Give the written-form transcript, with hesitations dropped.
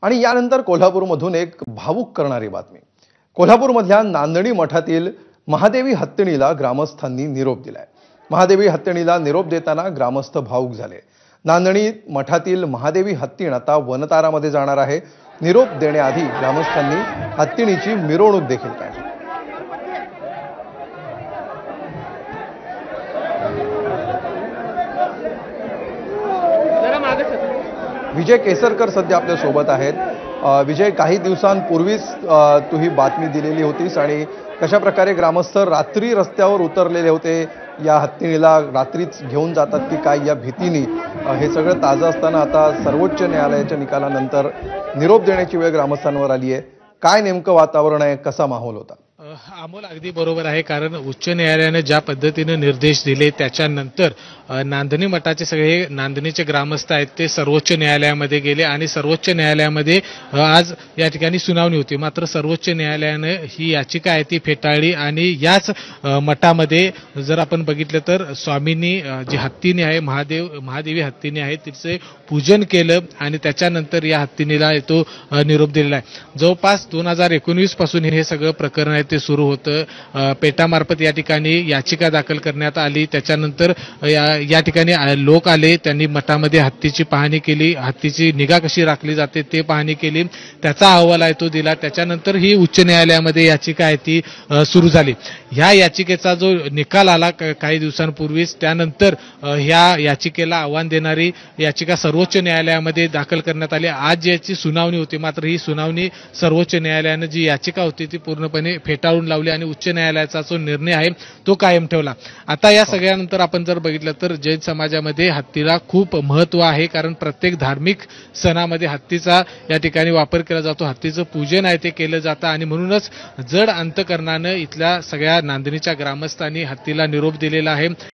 आणि यानंतर कोल्हापूरमधून एक भावुक करणारी बातमी। कोल्हापूरमधल्या नांदणी मठातील महादेवी हत्तीणीला ग्रामस्थांनी निरोप दिलाय। महादेवी हत्तीणीला निरोप देताना ग्रामस्थ भावुक झाले। नांदणी मठातील महादेवी हत्तीण आता वनतारामध्ये जाणार आहे। निरोप देण्याआधी ग्रामस्थांनी हत्तीणीची मिरवणूक देखील काढली। विजय केसरकर सध्या आपल्या सोबत आहेत। विजय, काही दिवसांपूर्वीच तू ही बातमी दिलेली होतीस आणि कशा प्रकारे ग्रामस्थ रात्री रस्त्यावर उतरलेले होते, या हत्तीणीला रात्रीच घेऊन जातात की काय या भीतीने, हे सगळं ताजं असताना आता सर्वोच्च न्यायालयाच्या निकालानंतर निरोप देण्याची वेळ ग्रामस्थांवर आली आहे। काय नेमकं वातावरण आहे, कसा माहोल होता? अमोल, अगदी बरोबर आहे, कारण उच्च न्यायालयाने ज्या पद्धतीने निर्देश दिले त्याच्यानंतर नांदणी मठाचे सगळे नांदणीचे ग्रामस्थ आहेत ते सर्वोच्च न्यायालयामध्ये गेले आणि सर्वोच्च न्यायालयामध्ये आज या ठिकाणी सुनावणी होती। मात्र सर्वोच्च न्यायालयाने ही याचिका आहे ती फेटाळली आणि याच मठामध्ये जर आपण बघितलं तर स्वामींनी जी हत्तीणी आहे, महादेवी हत्तीणी आहे, तिचे पूजन केलं आणि त्याच्यानंतर या हत्तीणीला तो निरोप दिलेला आहे। जवळपास 2019 पासून हे सगळं प्रकरण आहे ते सुरू होतं। पेटामार्फत या ठिकाणी याचिका दाखल करण्यात आली। त्याच्यानंतर या ठिकाणी लोक आले, त्यांनी मठामध्ये हत्तीची पाहणी केली, हत्तीची निगा कशी राखली जाते ते पाहणी केली, त्याचा अहवाल आहे तो दिला। त्याच्यानंतर ही उच्च न्यायालयामध्ये याचिका आहे ती सुरू झाली। ह्या याचिकेचा जो निकाल आला काही दिवसांपूर्वीच, त्यानंतर ह्या याचिकेला आव्हान देणारी याचिका सर्वोच्च न्यायालयामध्ये दाखल करण्यात आली। आज याची सुनावणी होती, मात्र ही सुनावणी सर्वोच्च न्यायालयाने जी याचिका होती ती पूर्णपणे फेटाळून लावली आणि उच्च न्यायालयाचा जो निर्णय आहे तो कायम ठेवला। आता या सगळ्यानंतर आपण जर बघितलं तर जैन समाजामध्ये हत्तीला खूप महत्व आहे, कारण प्रत्येक धार्मिक सणामध्ये हत्तीचा या ठिकाणी वापर केला जातो, हत्तीचं पूजन आहे ते केलं जातं आणि म्हणूनच जड अंतकरणानं इथल्या सगळ्या नांदणीच्या ग्रामस्थांनी हत्तीला निरोप दिलेला आहे।